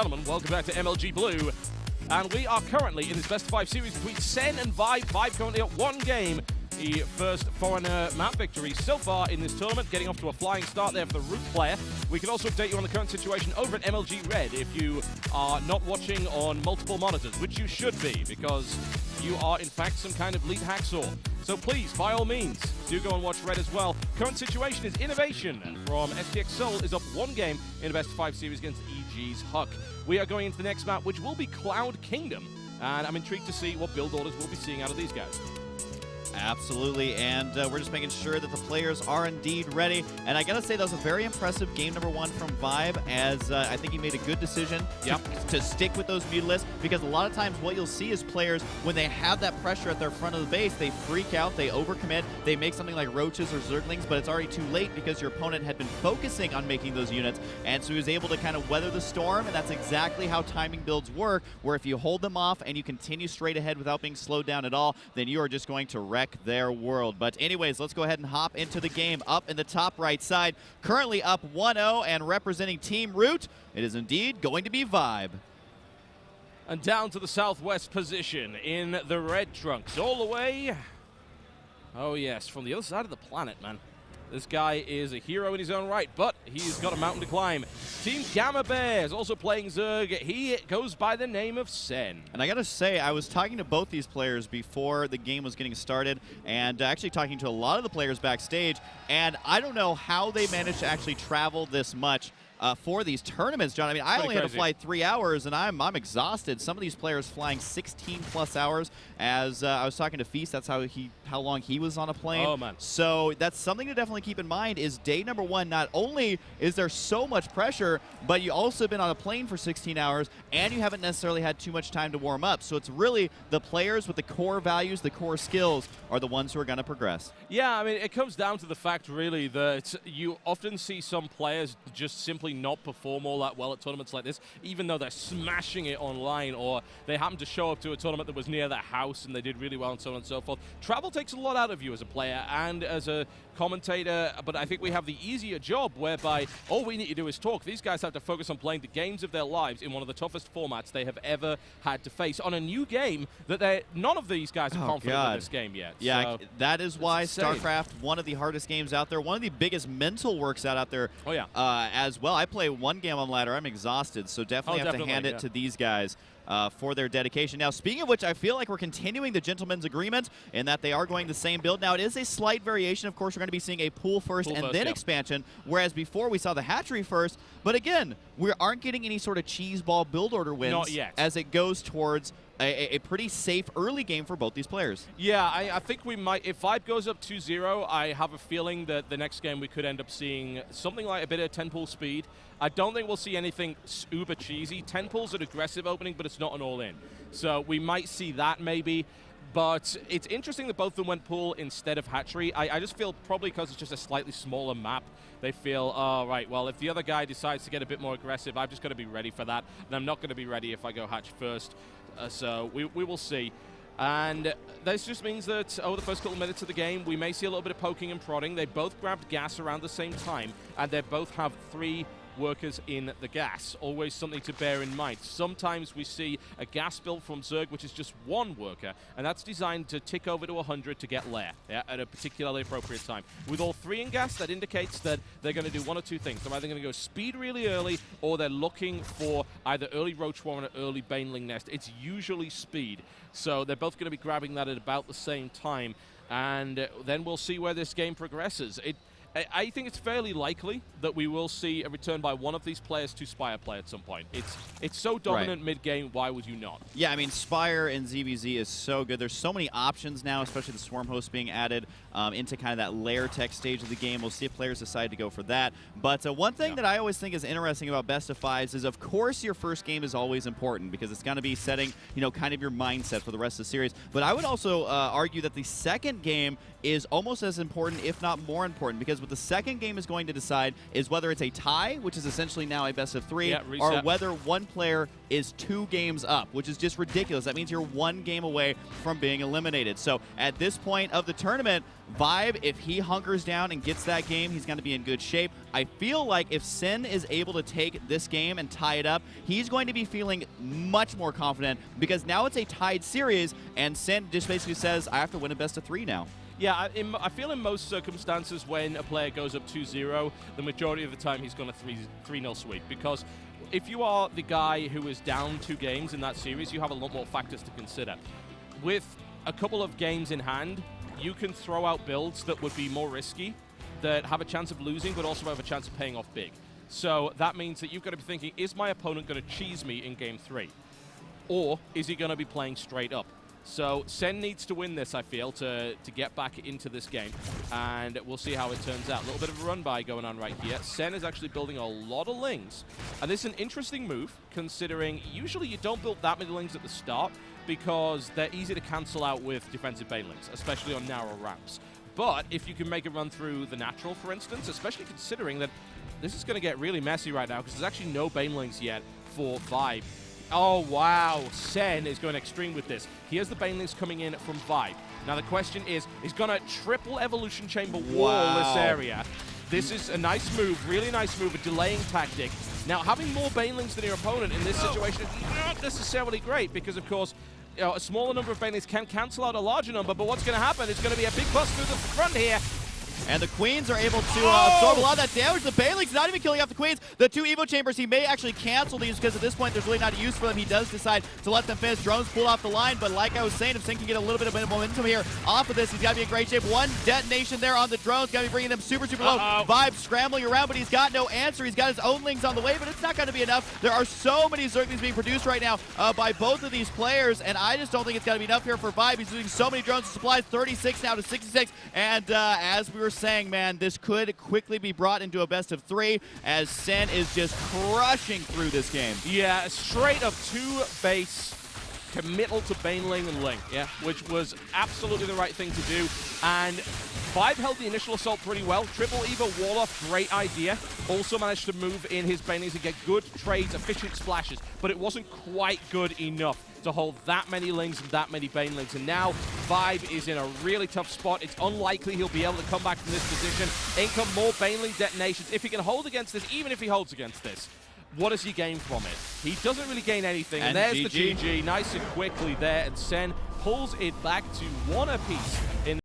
Gentlemen, welcome back to MLG Blue, and we are currently in this best of 5 series between Sen and Vibe. Vibe currently at 1 game, the first foreigner map victory so far in this tournament, getting off to a flying start there for the Root player. We can also update you on the current situation over at MLG Red if you are not watching on multiple monitors, which you should be, because you are in fact some kind of lead hacksaw. So please, by all means, do go and watch Red as well. Current situation is Innovation from STX Seoul is up 1 game in the best of 5 series against EG's Huck. We are going into the next map, which will be Cloud Kingdom, and I'm intrigued to see what build orders we'll be seeing out of these guys. Absolutely, and we're just making sure that the players are indeed ready. And I gotta say, that was a very impressive game number 1 from Vibe, as I think he made a good decision to stick with those mutalisks, because a lot of times what you'll see is players, when they have that pressure at their front of the base, they freak out, they overcommit, they make something like roaches or zerglings, but it's already too late because your opponent had been focusing on making those units, and so he was able to kind of weather the storm, and that's exactly how timing builds work, where if you hold them off and you continue straight ahead without being slowed down at all, then you are just going to wreck their world. But anyways, let's go ahead and hop into the game. Up in the top right side, currently up 1-0 and representing Team Root, it is indeed going to be Vibe. And down to the southwest position in the red trunks, all the way, oh yes, from the other side of the planet, man. This guy is a hero in his own right, but he's got a mountain to climb. Team Gamma Bears also playing Zerg. He goes by the name of Sen. And I gotta say, I was talking to both these players before the game was getting started, and actually talking to a lot of the players backstage, and I don't know how they managed to actually travel this much for these tournaments, John. I mean, I only had to fly 3 hours, and I'm exhausted. Some of these players flying 16+ hours. As I was talking to Feast, that's how long he was on a plane. Oh, man. So that's something to definitely keep in mind. Is day number 1, not only is there so much pressure, but you also been on a plane for 16 hours, and you haven't necessarily had too much time to warm up. So it's really the players with the core values, the core skills, are the ones who are going to progress. Yeah, I mean, it comes down to the fact, really, that you often see some players just simply not perform all that well at tournaments like this, even though they're smashing it online, or they happen to show up to a tournament that was near their house and they did really well, and so on and so forth. Travel takes a lot out of you as a player and as a commentator, but I think we have the easier job whereby all we need to do is talk. These guys have to focus on playing the games of their lives in one of the toughest formats they have ever had to face on a new game that none of these guys are confident in this game yet. Yeah, so that is why StarCraft, one of the hardest games out there, one of the biggest mental works out there as well. I play 1 game on ladder. I'm exhausted, so definitely have to hand it to these guys for their dedication. Now, speaking of which, I feel like we're continuing the gentleman's agreement in that they are going the same build. Now, it is a slight variation. Of course, we're going to be seeing a pool first and then expansion, whereas before we saw the hatchery first. But again, we aren't getting any sort of cheese ball build order wins. Not yet. As it goes towards a pretty safe early game for both these players. Yeah, I think we might. If Vibe goes up 2-0, I have a feeling that the next game we could end up seeing something like a bit of 10-pool speed. I don't think we'll see anything uber cheesy. 10-pool's an aggressive opening, but it's not an all-in. So we might see that maybe. But it's interesting that both of them went pool instead of hatchery. I just feel probably because it's just a slightly smaller map, they feel, oh, right, well, if the other guy decides to get a bit more aggressive, I've just got to be ready for that. And I'm not going to be ready if I go hatch first. So we will see. And this just means that over the first couple of minutes of the game, we may see a little bit of poking and prodding. They both grabbed gas around the same time, and they both have 3 workers in the gas. Always something to bear in mind. Sometimes we see a gas build from Zerg, which is just 1 worker, and that's designed to tick over to 100 to get lair at a particularly appropriate time. With all 3 in gas, that indicates that they're going to do 1 or 2 things. They're either going to go speed really early, or they're looking for either early Roach Swarm or an early Baneling Nest. It's usually speed. So they're both going to be grabbing that at about the same time, and then we'll see where this game progresses. I think it's fairly likely that we will see a return by one of these players to Spire play at some point. It's so dominant mid-game, why would you not? Yeah, I mean, Spire and ZVZ is so good. There's so many options now, especially the Swarm Host being added into kind of that lair tech stage of the game. We'll see if players decide to go for that. But one thing that I always think is interesting about best of 5s is, of course, your first game is always important because it's going to be setting, you know, kind of your mindset for the rest of the series. But I would also argue that the second game is almost as important, if not more important, because because what the second game is going to decide is whether it's a tie, which is essentially now a best of 3, or whether one player is 2 games up, which is just ridiculous. That means you're 1 game away from being eliminated. So at this point of the tournament, Vibe, if he hunkers down and gets that game, he's going to be in good shape. I feel like if Sen is able to take this game and tie it up, he's going to be feeling much more confident because now it's a tied series, and Sen just basically says, I have to win a best of 3 now. Yeah, I feel in most circumstances when a player goes up 2-0, the majority of the time he's going to 3-0 sweep, because if you are the guy who is down 2 games in that series, you have a lot more factors to consider. With a couple of games in hand, you can throw out builds that would be more risky, that have a chance of losing, but also have a chance of paying off big. So that means that you've got to be thinking, is my opponent going to cheese me in game 3? Or is he going to be playing straight up? So Sen needs to win this, I feel, to get back into this game. And we'll see how it turns out. A little bit of a run-by going on right here. Sen is actually building a lot of lings. And this is an interesting move, considering usually you don't build that many lings at the start because they're easy to cancel out with defensive banelings, especially on narrow ramps. But if you can make a run through the natural, for instance, especially considering that this is going to get really messy right now because there's actually no banelings yet for Vibe. Oh, wow. Sen is going extreme with this. He has the banelings coming in from Vibe. Now, the question is, he's going to triple evolution chamber wall this area. This is a nice move, really nice move, a delaying tactic. Now, having more banelings than your opponent in this situation is not necessarily great because, of course, you know, a smaller number of banelings can cancel out a larger number, but what's going to happen is going to be a big bust through the front here. And the Queens are able to absorb a lot of that damage. The Banelings not even killing off the Queens. The 2 Evo Chambers, he may actually cancel these because at this point there's really not a use for them. He does decide to let them finish. Drones pull off the line, but like I was saying, if Sen can get a little bit of momentum here off of this, he's got to be in great shape. 1 detonation there on the drones. Got to be bringing them super, super low. Vibe scrambling around, but he's got no answer. He's got his own lings on the way, but it's not going to be enough. There are so many Zerglings being produced right now by both of these players, and I just don't think it's going to be enough here for Vibe. He's losing so many drones and supplies, 36 now to 66, and as we were saying, man, this could quickly be brought into a best of 3 as Sen is just crushing through this game. Yeah, straight up 2 base committal to Baneling and Ling, which was absolutely the right thing to do. And Vibe held the initial assault pretty well. Triple Evo wall off, great idea. Also managed to move in his Banelings and get good trades, efficient splashes, but it wasn't quite good enough to hold that many Lings and that many Banelings. And now Vibe is in a really tough spot. It's unlikely he'll be able to come back from this position. In come more Baneling detonations. If he can hold against this, even if he holds against this, what does he gain from it? He doesn't really gain anything. And there's the GG, nice and quickly there. And Sen pulls it back to 1 apiece.